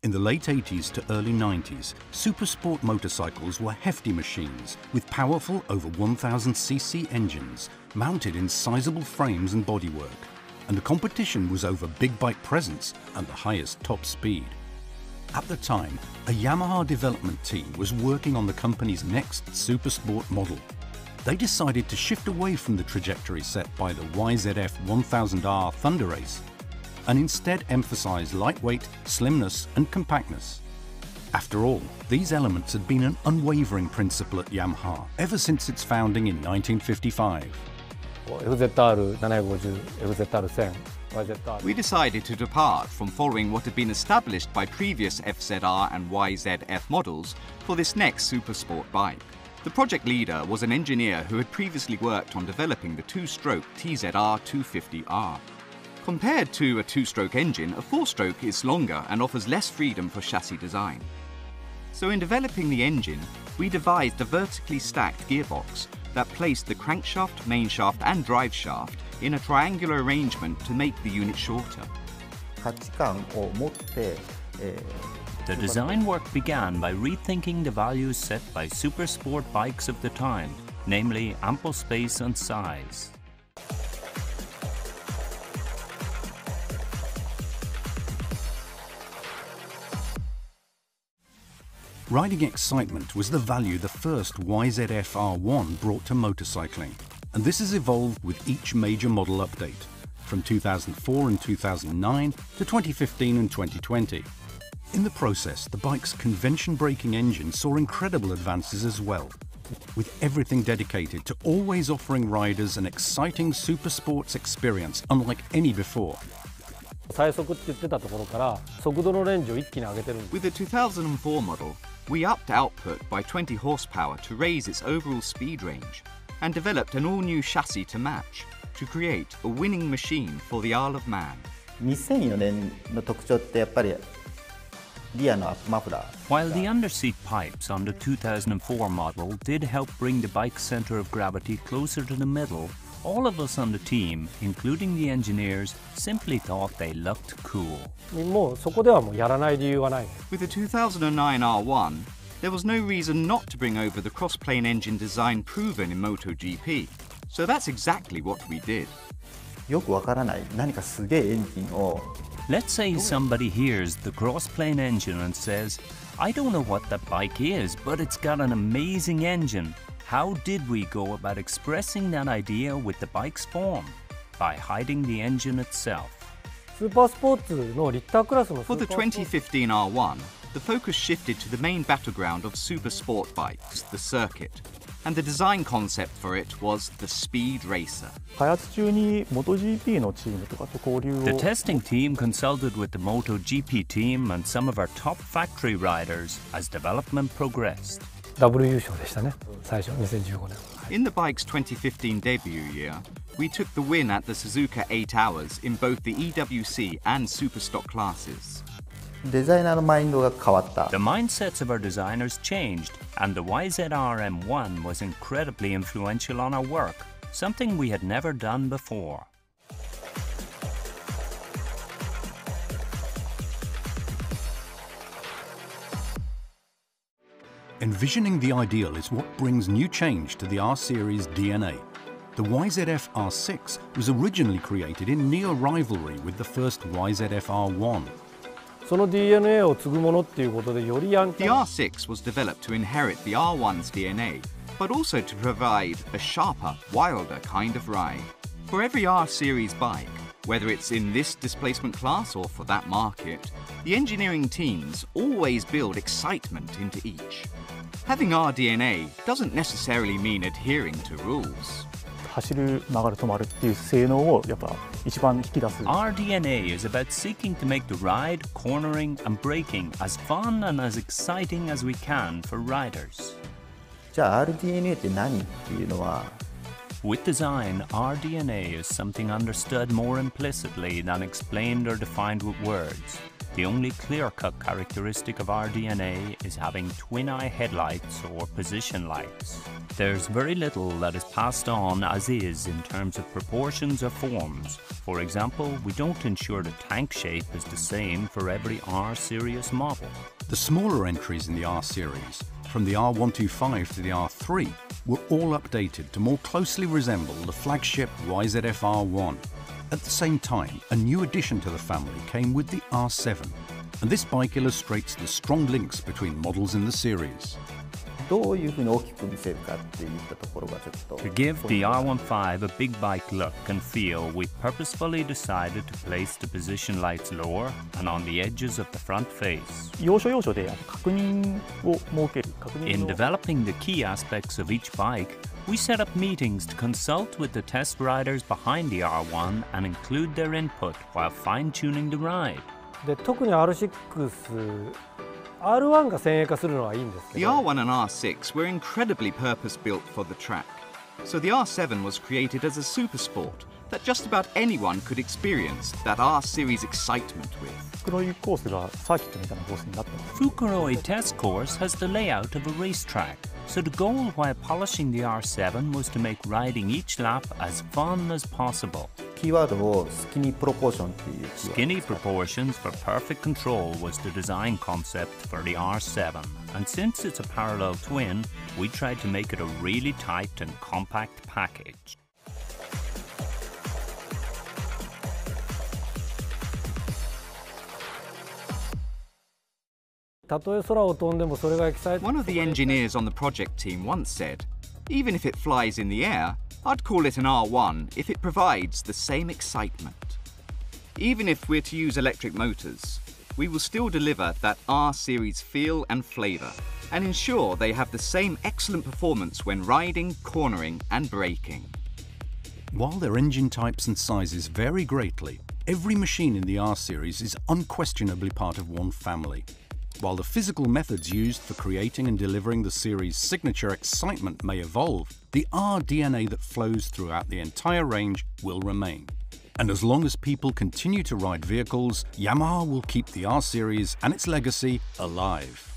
In the late 80s to early 90s, supersport motorcycles were hefty machines with powerful over 1000cc engines mounted in sizable frames and bodywork, and the competition was over big bike presence and the highest top speed. At the time, a Yamaha development team was working on the company's next supersport model. They decided to shift away from the trajectory set by the YZF 1000R Thunder Race and instead emphasize lightweight, slimness and compactness. After all, these elements had been an unwavering principle at Yamaha ever since its founding in 1955. We decided to depart from following what had been established by previous FZR and YZF models for this next supersport bike. The project leader was an engineer who had previously worked on developing the two-stroke TZR 250R. Compared to a two-stroke engine, a four-stroke is longer and offers less freedom for chassis design. So in developing the engine, we devised a vertically stacked gearbox that placed the crankshaft, mainshaft and drive shaft in a triangular arrangement to make the unit shorter. The design work began by rethinking the values set by supersport bikes of the time, namely ample space and size. Riding excitement was the value the first YZF R1 brought to motorcycling, and this has evolved with each major model update, from 2004 and 2009 to 2015 and 2020. In the process, the bike's convention braking engine saw incredible advances as well, with everything dedicated to always offering riders an exciting supersports experience unlike any before. With the 2004 model, we upped output by 20 horsepower to raise its overall speed range and developed an all-new chassis to match to create a winning machine for the Isle of Man. While the underseat pipes on the 2004 model did help bring the bike's center of gravity closer to the middle, all of us on the team, including the engineers, simply thought they looked cool. With the 2009 R1, there was no reason not to bring over the cross-plane engine design proven in MotoGP. So that's exactly what we did. Let's say somebody hears the cross-plane engine and says, "I don't know what that bike is, but it's got an amazing engine." How did we go about expressing that idea with the bike's form? By hiding the engine itself. For the 2015 R1, the focus shifted to the main battleground of super sport bikes, the circuit. And the design concept for it was the Speed Racer. The testing team consulted with the MotoGP team and some of our top factory riders as development progressed. In the bike's 2015 debut year, we took the win at the Suzuka 8 Hours in both the EWC and Superstock classes. The mindsets of our designers changed, and the YZR M1 was incredibly influential on our work, something we had never done before. Envisioning the ideal is what brings new change to the R-Series DNA. The YZF R6 was originally created in near rivalry with the first YZF R1. The R6 was developed to inherit the R1's DNA, but also to provide a sharper, wilder kind of ride. For every R-Series bike, whether it's in this displacement class or for that market, the engineering teams always build excitement into each. Having RDNA doesn't necessarily mean adhering to rules. RDNA is about seeking to make the ride, cornering and braking as fun and as exciting as we can for riders. With design, our DNA is something understood more implicitly than explained or defined with words. The only clear-cut characteristic of our DNA is having twin-eye headlights or position lights. There's very little that is passed on as is in terms of proportions or forms. For example, we don't ensure the tank shape is the same for every R-Series model. The smaller entries in the R-Series, from the R125 to the R3, were all updated to more closely resemble the flagship YZF R1. At the same time, a new addition to the family came with the R7, and this bike illustrates the strong links between models in the series. どういうふうに大きく見せるかっていったところがちょっと To give the R15 a big bike look and feel, we purposefully decided to place the position lights lower and on the edges of the front face. 要所要所で確認を設ける。In developing the key aspects of each bike, we set up meetings to consult with the test riders behind the R1 and include their input while fine-tuning the ride. で特に R6、R1 が先鋭化するのはいいんですけ The ど。 R1 and R6 were incredibly purpose-built for the track, so the R7 was created as a super sport that just about anyone could experience that R-Series excitement with. 黒いコースがサーキットみたいなコースになってます。 Fukuroi Test Course has the layout of a racetrack, so the goal while polishing the R7 was to make riding each lap as fun as possible. キーワードをスキニープロポーションっていうキーワード Skinny proportions for perfect control was the design concept for the R7, and since it's a parallel twin, we tried to make it a really tight and compact package. たとえ空を飛んでもそれがエキサイト。 One of the engineers on the project team once said, "Even if it flies in the air, I'd call it an R1 if it provides the same excitement." Even if we're to use electric motors, we will still deliver that R-Series feel and flavour and ensure they have the same excellent performance when riding, cornering and braking. While their engine types and sizes vary greatly, every machine in the R-Series is unquestionably part of one family. While the physical methods used for creating and delivering the series' signature excitement may evolve, the R DNA that flows throughout the entire range will remain. And as long as people continue to ride vehicles, Yamaha will keep the R-Series and its legacy alive.